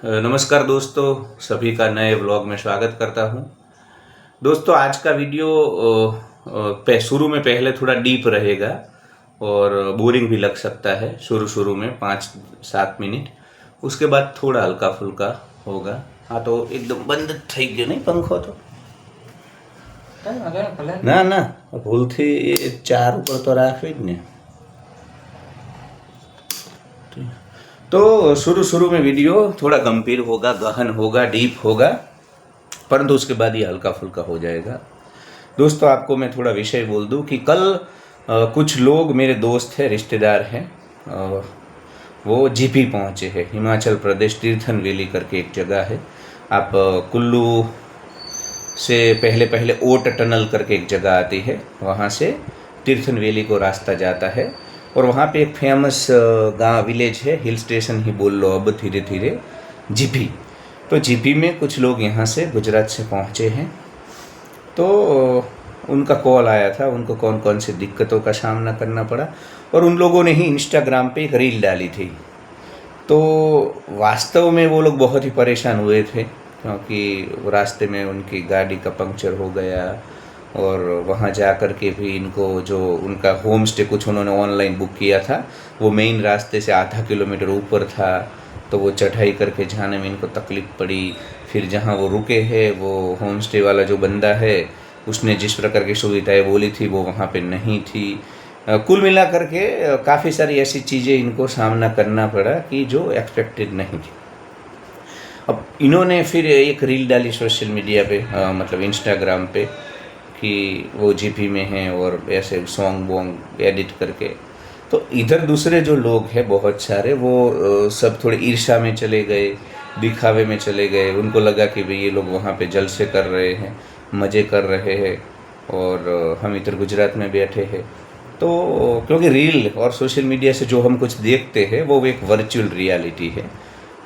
नमस्कार दोस्तों, सभी का नए व्लॉग में स्वागत करता हूं। दोस्तों, आज का वीडियो शुरू में पहले थोड़ा डीप रहेगा और बोरिंग भी लग सकता है शुरू में 5-7 मिनट। उसके बाद थोड़ा हल्का फुल्का होगा। हाँ, तो एकदम बंद થઈ ગયો नहीं पंखो तो ना ना ભૂલથી 4 ઉપર તો રાખવી જ ને। तो शुरू में वीडियो थोड़ा गंभीर होगा, गहन होगा, डीप होगा, परंतु उसके बाद ये हल्का फुल्का हो जाएगा। दोस्तों, आपको मैं थोड़ा विषय बोल दूं कि कल कुछ लोग मेरे दोस्त हैं, रिश्तेदार हैं, वो जीपी पहुंचे हैं। हिमाचल प्रदेश तीर्थन वैली करके एक जगह है। आप कुल्लू से पहले ओट टनल करके एक जगह आती है, वहाँ से तीर्थन वैली को रास्ता जाता है। और वहाँ पे एक फेमस गांव विलेज है, हिल स्टेशन ही बोल लो अब धीरे धीरे, जीपी। तो जीपी में कुछ लोग यहाँ से गुजरात से पहुँचे हैं। तो उनका कॉल आया था, उनको कौन कौन सी दिक्कतों का सामना करना पड़ा, और उन लोगों ने ही इंस्टाग्राम पे एक रील डाली थी। तो वास्तव में वो लोग बहुत ही परेशान हुए थे, क्योंकि रास्ते में उनकी गाड़ी का पंक्चर हो गया और वहाँ जा कर के भी इनको जो उनका होम स्टे कुछ उन्होंने ऑनलाइन बुक किया था, वो मेन रास्ते से आधा किलोमीटर ऊपर था। तो वो चढ़ाई करके जाने में इनको तकलीफ़ पड़ी। फिर जहाँ वो रुके हैं, वो होम स्टे वाला जो बंदा है, उसने जिस प्रकार की सुविधाएं बोली थी वो वहाँ पे नहीं थी। कुल मिला करके काफ़ी सारी ऐसी चीज़ें इनको सामना करना पड़ा कि जो एक्सपेक्टेड नहीं थी। अब इन्होंने फिर एक रील डाली सोशल मीडिया पे, मतलब इंस्टाग्राम पे, कि वो जीपी में हैं और ऐसे सॉन्ग वॉन्ग एडिट करके। तो इधर दूसरे जो लोग हैं बहुत सारे, वो सब थोड़े ईर्ष्या में चले गए, दिखावे में चले गए। उनको लगा कि भाई ये लोग वहाँ पे जलसे कर रहे हैं, मज़े कर रहे हैं, और हम इधर गुजरात में बैठे हैं। तो क्योंकि रील और सोशल मीडिया से जो हम कुछ देखते हैं वो एक वर्चुअल रियलिटी है,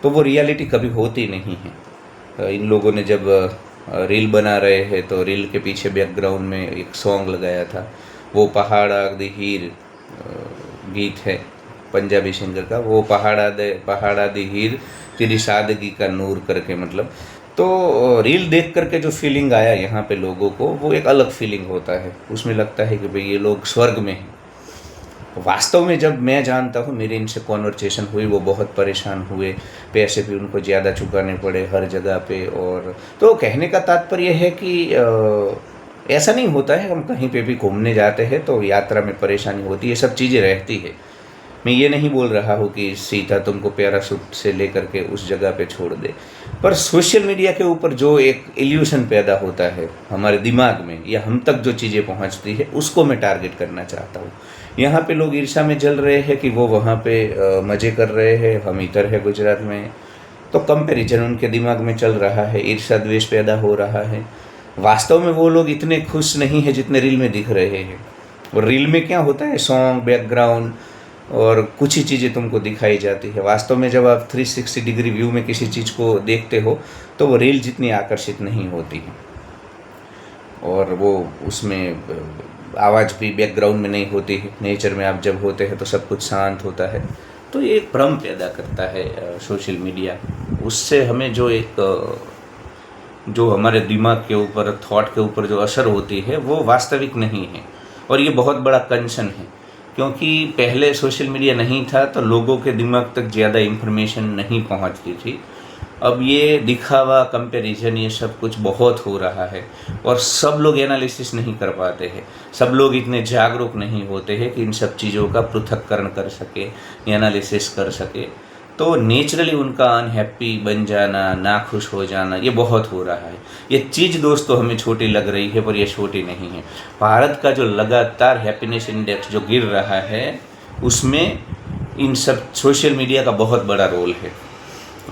तो वो रियलिटी कभी होती नहीं है। इन लोगों ने जब रील बना रहे हैं तो रील के पीछे बैकग्राउंड में एक सॉन्ग लगाया था, वो पहाड़ा दी हीर गीत है पंजाबी सिंगर का, वो पहाड़ा दी हीर तेरी सादगी का नूर करके, मतलब। तो रील देख करके जो फीलिंग आया यहाँ पे लोगों को, वो एक अलग फीलिंग होता है। उसमें लगता है कि भाई ये लोग स्वर्ग में हैं। वास्तव में जब मैं जानता हूँ, मेरी इनसे कॉन्वर्सेशन हुई, वो बहुत परेशान हुए, पैसे भी उनको ज़्यादा चुकाने पड़े हर जगह पे। और तो कहने का तात्पर्य है कि ऐसा नहीं होता है, हम कहीं पे भी घूमने जाते हैं तो यात्रा में परेशानी होती है, सब चीज़ें रहती है। मैं ये नहीं बोल रहा हूँ कि सीधा तुमको पैराशूट से लेकर के उस जगह पे छोड़ दे, पर सोशल मीडिया के ऊपर जो एक इल्यूशन पैदा होता है हमारे दिमाग में, या हम तक जो चीज़ें पहुँचती है, उसको मैं टारगेट करना चाहता हूँ। यहाँ पे लोग ईर्ष्या में जल रहे हैं कि वो वहाँ पे मज़े कर रहे हैं, हम इधर है गुजरात में। तो कंपैरिजन उनके दिमाग में चल रहा है, ईर्ष्या द्वेष पैदा हो रहा है। वास्तव में वो लोग इतने खुश नहीं है जितने रील में दिख रहे हैं। और रील में क्या होता है, सॉन्ग, बैकग्राउंड और कुछ ही चीज़ें तुमको दिखाई जाती है। वास्तव में जब आप 360 डिग्री व्यू में किसी चीज़ को देखते हो तो वो रील जितनी आकर्षित नहीं होती है, और वो उसमें आवाज़ भी बैकग्राउंड में नहीं होती है। नेचर में आप जब होते हैं तो सब कुछ शांत होता है। तो ये एक भ्रम पैदा करता है सोशल मीडिया। उससे हमें जो हमारे दिमाग के ऊपर, थॉट के ऊपर जो असर होती है, वो वास्तविक नहीं है। और ये बहुत बड़ा कंसर्न है, क्योंकि पहले सोशल मीडिया नहीं था तो लोगों के दिमाग तक ज़्यादा इन्फॉर्मेशन नहीं पहुंचती थी। अब ये दिखावा, कंपैरिजन, ये सब कुछ बहुत हो रहा है, और सब लोग एनालिसिस नहीं कर पाते हैं। सब लोग इतने जागरूक नहीं होते हैं कि इन सब चीज़ों का पृथक्करण कर सके, एनालिसिस कर सके। तो नेचुरली उनका अनहैप्पी बन जाना, नाखुश हो जाना, ये बहुत हो रहा है। ये चीज़ दोस्तों हमें छोटी लग रही है, पर ये छोटी नहीं है। भारत का जो लगातार हैप्पीनेस इंडेक्स जो गिर रहा है, उसमें इन सब सोशल मीडिया का बहुत बड़ा रोल है।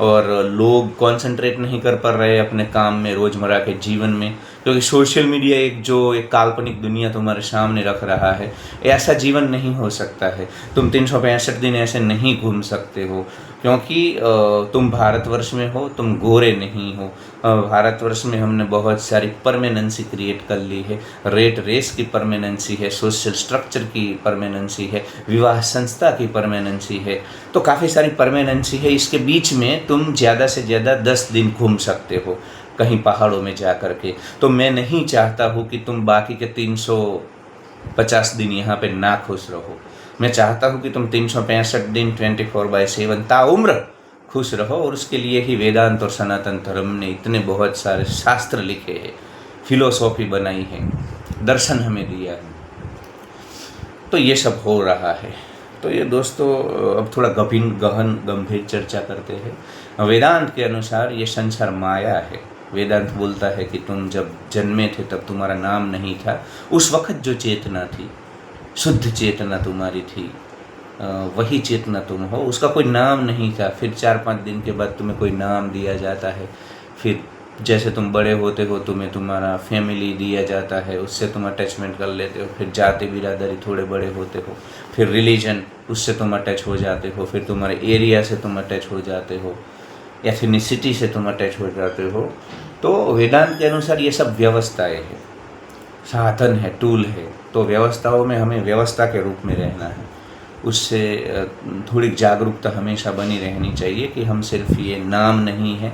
और लोग कंसंट्रेट नहीं कर पा रहे अपने काम में, रोज़मर्रा के जीवन में, क्योंकि सोशल मीडिया एक काल्पनिक दुनिया तुम्हारे सामने रख रहा है। ऐसा जीवन नहीं हो सकता है। तुम 365 दिन ऐसे नहीं घूम सकते हो। क्योंकि तुम भारतवर्ष में हो, तुम गोरे नहीं हो। भारतवर्ष में हमने बहुत सारी परमानेंसी क्रिएट कर ली है, रेट रेस की परमानेंसी है, सोशल स्ट्रक्चर की परमानेंसी है, विवाह संस्था की परमानेंसी है, तो काफ़ी सारी परमानेंसी है। इसके बीच में तुम ज़्यादा से ज़्यादा 10 दिन घूम सकते हो कहीं पहाड़ों में जा कर के। तो मैं नहीं चाहता हूँ कि तुम बाकी के 350 दिन यहाँ पे ना खुश रहो। मैं चाहता हूँ कि तुम 365 दिन 24/7 ताउम्र खुश रहो। और उसके लिए ही वेदांत और सनातन धर्म ने इतने बहुत सारे शास्त्र लिखे हैं, फिलोसॉफी बनाई है, दर्शन हमें दिया है। तो ये सब हो रहा है। तो ये दोस्तों अब थोड़ा गहन गंभीर चर्चा करते हैं। वेदांत के अनुसार ये संसार माया है। वेदांत बोलता है कि तुम जब जन्मे थे तब तुम्हारा नाम नहीं था। उस वक्त जो चेतना थी, शुद्ध चेतना तुम्हारी थी, वही चेतना तुम हो, उसका कोई नाम नहीं था। फिर 4-5 दिन के बाद तुम्हें कोई नाम दिया जाता है। फिर जैसे तुम बड़े होते हो तुम्हें तुम्हारा फैमिली दिया जाता है, उससे तुम अटैचमेंट कर लेते हो। फिर जाति बिरादरी थोड़े बड़े होते हो, फिर रिलीजन, उससे तुम अटैच हो जाते हो। फिर तुम्हारे एरिया से तुम अटैच हो जाते हो, एथनिसिटी से तुम अटैच हो जाते हो। तो वेदांत के अनुसार ये सब व्यवस्थाएं हैं, साधन है, टूल है। तो व्यवस्थाओं में हमें व्यवस्था के रूप में रहना है। उससे थोड़ी जागरूकता हमेशा बनी रहनी चाहिए कि हम सिर्फ ये नाम नहीं है,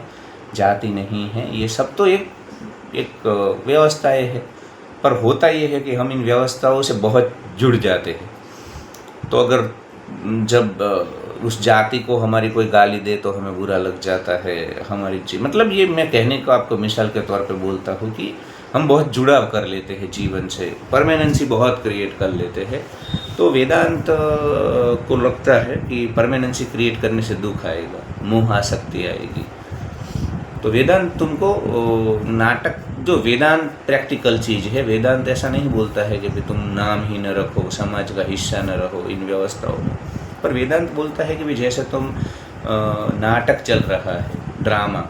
जाति नहीं है, ये सब तो एक व्यवस्थाएं है। पर होता ये है कि हम इन व्यवस्थाओं से बहुत जुड़ जाते हैं। तो अगर जब उस जाति को हमारी कोई गाली दे तो हमें बुरा लग जाता है। हमारी मतलब ये मैं कहने को आपको मिसाल के तौर पे बोलता हूँ कि हम बहुत जुड़ाव कर लेते हैं जीवन से, परमानेंसी बहुत क्रिएट कर लेते हैं। तो वेदांत को लगता है कि परमानेंसी क्रिएट करने से दुख आएगा, मोह आसक्ति आएगी। तो वेदांत तुमको नाटक, जो वेदांत प्रैक्टिकल चीज़ है, वेदांत ऐसा नहीं बोलता है कि भाई तुम नाम ही न रखो, समाज का हिस्सा न रहो इन व्यवस्थाओं में। पर वेदांत बोलता है कि भाई जैसे तुम नाटक चल रहा है, ड्रामा,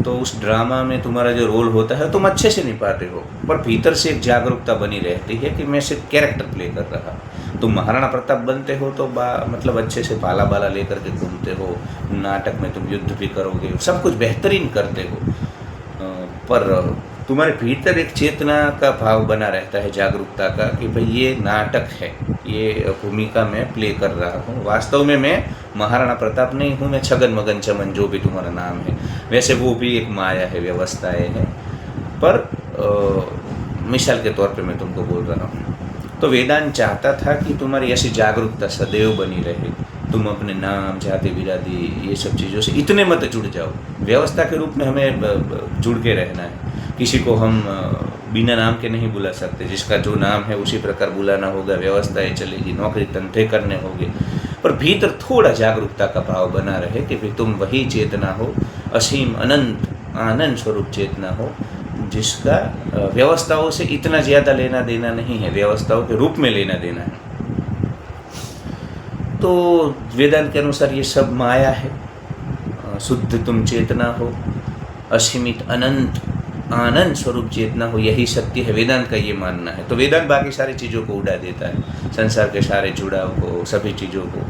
तो उस ड्रामा में तुम्हारा जो रोल होता है तुम अच्छे से निभाते हो, पर भीतर से एक जागरूकता बनी रहती है कि मैं सिर्फ कैरेक्टर प्ले कर रहा। तुम महाराणा प्रताप बनते हो तो मतलब अच्छे से पाला बाला लेकर के घूमते हो, नाटक में तुम युद्ध भी करोगे, सब कुछ बेहतरीन करते हो, पर तुम्हारे भीतर एक चेतना का भाव बना रहता है, जागरूकता का, कि भाई ये नाटक है, ये भूमिका मैं प्ले कर रहा हूँ। वास्तव में मैं महाराणा प्रताप नहीं हूँ, मैं छगन मगन चमन जो भी तुम्हारा नाम है। वैसे वो भी एक माया है, व्यवस्थाएं है, पर मिसाल के तौर पे मैं तुमको बोल रहा हूँ। तो वेदांत चाहता था कि तुम्हारी ऐसी जागरूकता सदैव बनी रहे। तुम अपने नाम, जाति बिरादी, ये सब चीज़ों से इतने मत जुड़ जाओ। व्यवस्था के रूप में हमें जुड़ के रहना है। किसी को हम बिना नाम के नहीं बुला सकते, जिसका जो नाम है उसी प्रकार बुलाना होगा, व्यवस्थाएं चलेगी, नौकरी धंधे करने होंगे। पर भीतर थोड़ा जागरूकता का भाव बना रहे कि भाई तुम वही चेतना हो, असीम अनंत आनंद स्वरूप चेतना हो, जिसका व्यवस्थाओं से इतना ज़्यादा लेना देना नहीं है, व्यवस्थाओं के रूप में लेना देना है। तो वेदांत के अनुसार ये सब माया है। शुद्ध तुम चेतना हो, असीमित अनंत आनंद स्वरूप चेतना हो, यही सत्य है। वेदांत का ये मानना है। तो वेदांत बाकी सारी चीज़ों को उड़ा देता है, संसार के सारे जुड़ाव को, सभी चीज़ों को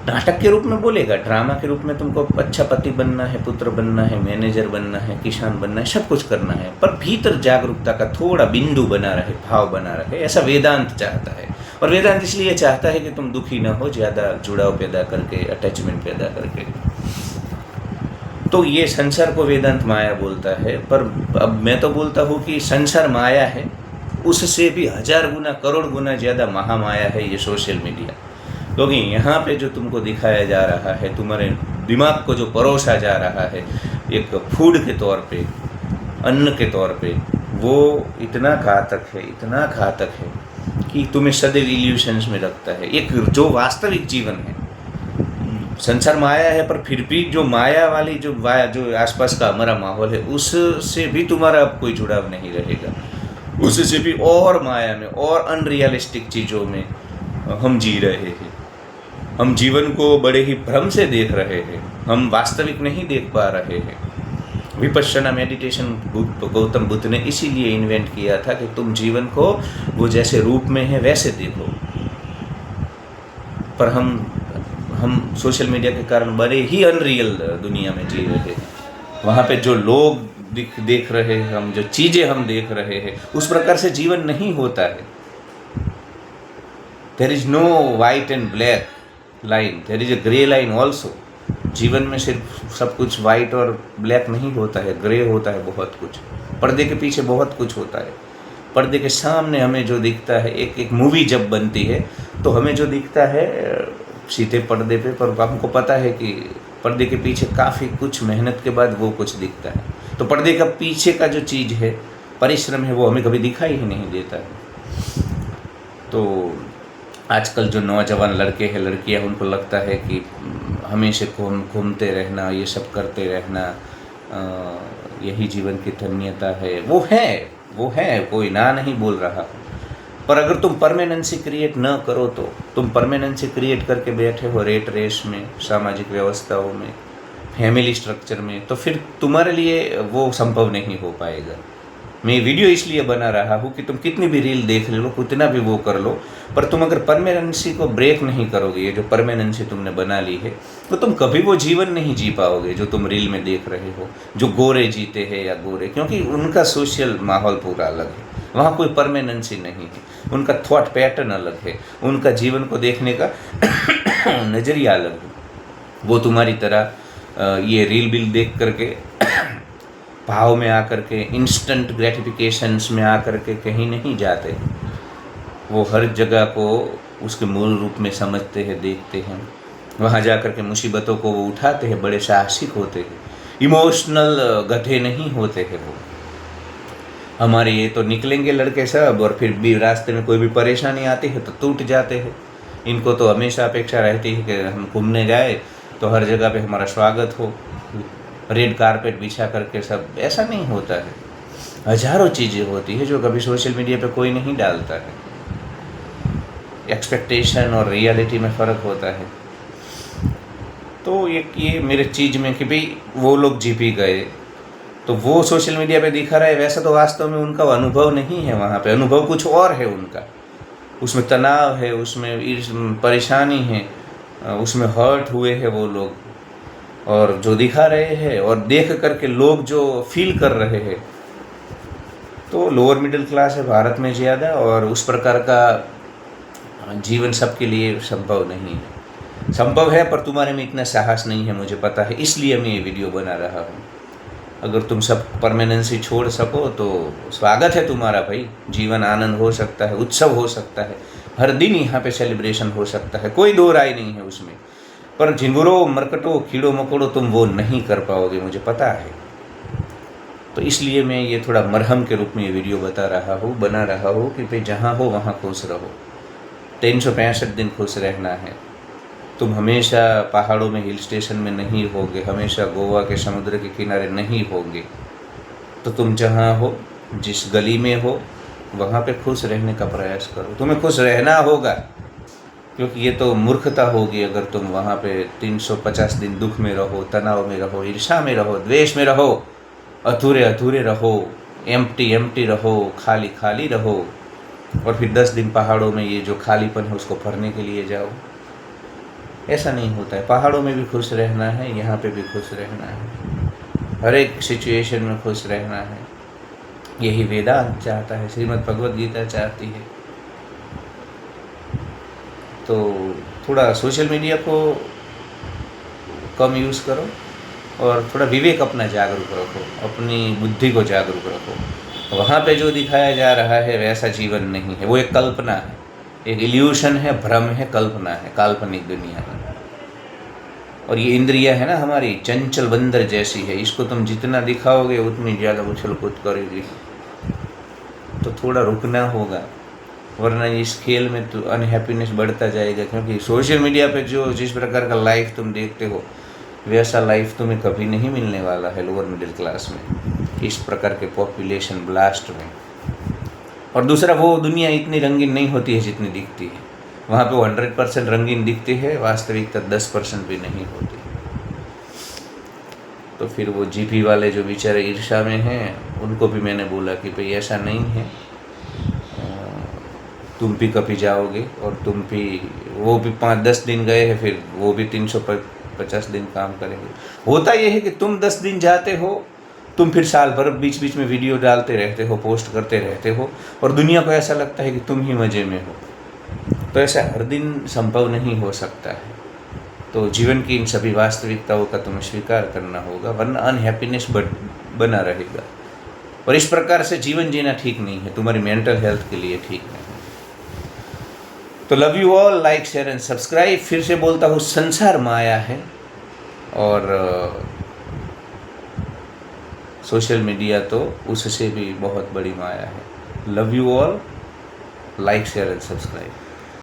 नाटक के रूप में बोलेगा। ड्रामा के रूप में तुमको अच्छा पति बनना है, पुत्र बनना है, मैनेजर बनना है, किसान बनना है, सब कुछ करना है, पर भीतर जागरूकता का थोड़ा बिंदु बना रहे, भाव बना रहे, ऐसा वेदांत चाहता है। और वेदांत इसलिए चाहता है कि तुम दुखी ना हो, ज़्यादा जुड़ाव पैदा करके, अटैचमेंट पैदा करके। तो ये संसार को वेदांत माया बोलता है। पर अब मैं तो बोलता हूँ कि संसार माया है, उससे भी 1000 गुना, करोड़ गुना ज़्यादा महामाया है ये सोशल मीडिया। क्योंकि यहाँ पे जो तुमको दिखाया जा रहा है, तुम्हारे दिमाग को जो परोसा जा रहा है एक फूड के तौर पे, अन्न के तौर पे, वो इतना घातक है, इतना घातक है कि तुम्हें सदैव इल्यूशंस में रखता है। एक जो वास्तविक जीवन है, संसार माया है, पर फिर भी जो माया वाली जो आसपास का हमारा माहौल है, उससे भी तुम्हारा अब कोई जुड़ाव नहीं रहेगा। उससे भी और माया में और अनरियलिस्टिक चीज़ों में हम जी रहे हैं। हम जीवन को बड़े ही भ्रम से देख रहे हैं, हम वास्तविक नहीं देख पा रहे हैं। विपश्यना मेडिटेशन गौतम बुद्ध ने इसीलिए इन्वेंट किया था कि तुम जीवन को वो जैसे रूप में है वैसे देखो। पर हम सोशल मीडिया के कारण बड़े ही अनरियल दुनिया में जी रहे हैं। वहाँ पे जो लोग देख रहे हैं हम, जो चीज़ें हम देख रहे हैं, उस प्रकार से जीवन नहीं होता है। There is no white and black line, there is a grey line also. जीवन में सिर्फ सब कुछ वाइट और ब्लैक नहीं होता है, ग्रे होता है बहुत कुछ। पर्दे के पीछे बहुत कुछ होता है। पर्दे के सामने हमें जो दिखता है, एक मूवी जब बनती है तो हमें जो दिखता है सीधे पर्दे पे, पर हमको पता है कि पर्दे के पीछे काफ़ी कुछ मेहनत के बाद वो कुछ दिखता है। तो पर्दे का पीछे का जो चीज़ है, परिश्रम है, वो हमें कभी दिखाई ही नहीं देता है। तो आजकल जो नौजवान लड़के हैं, लड़कियां, उनको लगता है कि हमेशा घूमते रहना, ये सब करते रहना, यही जीवन की धन्यता है। वो है, कोई ना नहीं बोल रहा। पर अगर तुम परमानेंसी क्रिएट न करो तो, तुम परमानेंसी क्रिएट करके बैठे हो रेट रेस में, सामाजिक व्यवस्थाओं में, फैमिली स्ट्रक्चर में, तो फिर तुम्हारे लिए वो संभव नहीं हो पाएगा। मैं वीडियो इसलिए बना रहा हूँ कि तुम कितनी भी रील देख लो, कितना भी वो कर लो, पर तुम अगर परमानेंसी को ब्रेक नहीं करोगे, ये जो परमानेंसी तुमने बना ली है, तो तुम कभी वो जीवन नहीं जी पाओगे जो तुम रील में देख रहे हो। जो गोरे जीते हैं या गोरे, क्योंकि उनका सोशल माहौल पूरा अलग है, वहाँ कोई परमानेंसी नहीं है, उनका थॉट पैटर्न अलग है, उनका जीवन को देखने का नज़रिया अलग है। वो तुम्हारी तरह ये रील बिल देख करके भाव में आकर के, इंस्टेंट ग्रेटिफिकेशंस में आकर के कहीं नहीं जाते। वो हर जगह को उसके मूल रूप में समझते हैं, देखते हैं। वहाँ जा कर के मुसीबतों को वो उठाते हैं, बड़े साहसिक होते हैं, इमोशनल गधे नहीं होते हैं वो। हमारे ये तो निकलेंगे लड़के सब, और फिर भी रास्ते में कोई भी परेशानी आती है तो टूट जाते हैं। इनको तो हमेशा अपेक्षा रहती है कि हम घूमने जाए तो हर जगह पे हमारा स्वागत हो, रेड कारपेट बिछा करके सब। ऐसा नहीं होता है। हजारों चीज़ें होती है जो कभी सोशल मीडिया पे कोई नहीं डालता है। एक्सपेक्टेशन और रियलिटी में फ़र्क होता है। तो एक ये मेरे चीज़ में कि भाई वो लोग जी भी गए, तो वो सोशल मीडिया पे दिखा रहा है, वैसा तो वास्तव में उनका अनुभव नहीं है। वहाँ पे अनुभव कुछ और है उनका। उसमें तनाव है, उसमें परेशानी है, उसमें हर्ट हुए हैं वो लोग, और जो दिखा रहे हैं और देख करके लोग जो फील कर रहे हैं, तो लोअर मिडिल क्लास है भारत में ज़्यादा, और उस प्रकार का जीवन सबके लिए संभव नहीं है। संभव है पर तुम्हारे में इतना साहस नहीं है, मुझे पता है, इसलिए मैं ये वीडियो बना रहा हूँ। अगर तुम सब परमानेंसी छोड़ सको तो स्वागत है तुम्हारा भाई। जीवन आनंद हो सकता है, उत्सव हो सकता है, हर दिन यहाँ पे सेलिब्रेशन हो सकता है, कोई दो राय नहीं है उसमें। पर झिंगुरो, मरकटो, कीड़ो मकोड़ो तुम वो नहीं कर पाओगे, मुझे पता है। तो इसलिए मैं ये थोड़ा मरहम के रूप में ये वीडियो बना रहा हूँ कि भाई जहाँ हो वहाँ खुश रहो। 365 दिन खुश रहना है। तुम हमेशा पहाड़ों में, हिल स्टेशन में नहीं होगे, हमेशा गोवा के समुद्र के किनारे नहीं होगे। तो तुम जहाँ हो, जिस गली में हो, वहाँ पे खुश रहने का प्रयास करो। तुम्हें खुश रहना होगा, क्योंकि ये तो मूर्खता होगी अगर तुम वहाँ पे 350 दिन दुख में रहो, तनाव में रहो, ईर्ष्या में रहो, द्वेष में रहो, अधूरे रहो, एम्प्टी रहो, खाली रहो, और फिर 10 दिन पहाड़ों में ये जो खालीपन है उसको भरने के लिए जाओ। ऐसा नहीं होता है। पहाड़ों में भी खुश रहना है, यहाँ पे भी खुश रहना है, हर एक सिचुएशन में खुश रहना है। यही वेदांत चाहता है, श्रीमद् भगवद गीता चाहती है। तो थोड़ा सोशल मीडिया को कम यूज़ करो और थोड़ा विवेक अपना जागरूक रखो, अपनी बुद्धि को जागरूक रखो। वहाँ पे जो दिखाया जा रहा है वैसा जीवन नहीं है, वो एक कल्पना है, एक इल्यूशन है, भ्रम है, कल्पना है, काल्पनिक दुनिया है। और ये इंद्रियां है ना हमारी, चंचल बंदर जैसी है, इसको तुम जितना दिखाओगे उतनी ज़्यादा उछल कूद करेगी। तो थोड़ा रुकना होगा, वरना इस खेल में तो अनहैप्पीनेस बढ़ता जाएगा। क्योंकि सोशल मीडिया पे जो जिस प्रकार का लाइफ तुम देखते हो वैसा लाइफ तुम्हें कभी नहीं मिलने वाला है लोअर मिडिल क्लास में, इस प्रकार के पॉपुलेशन ब्लास्ट में। और दूसरा, वो दुनिया इतनी रंगीन नहीं होती है जितनी दिखती है। वहाँ पे वो 100% रंगीन दिखती है, वास्तविकता 10% भी नहीं होती। तो फिर वो जीपी वाले जो बेचारे ईर्ष्या में हैं, उनको भी मैंने बोला कि भाई ऐसा नहीं है, तुम भी कभी जाओगे और तुम भी, वो भी 5-10 दिन गए हैं, फिर वो भी 350 दिन काम करेंगे। होता ये है कि तुम 10 दिन जाते हो, तुम फिर साल भर बीच बीच में वीडियो डालते रहते हो, पोस्ट करते रहते हो, और दुनिया को ऐसा लगता है कि तुम ही मज़े में हो। तो ऐसा हर दिन संभव नहीं हो सकता है। तो जीवन की इन सभी वास्तविकताओं का तुम्हें स्वीकार करना होगा, वरना अनहैप्पीनेस बना रहेगा। और इस प्रकार से जीवन जीना ठीक नहीं है, तुम्हारी मेंटल हेल्थ के लिए ठीक नहीं है। तो love you all, like share and subscribe. फिर से बोलता हूँ, संसार माया है और सोशल मीडिया तो उससे भी बहुत बड़ी माया है। Love you all, like share and subscribe.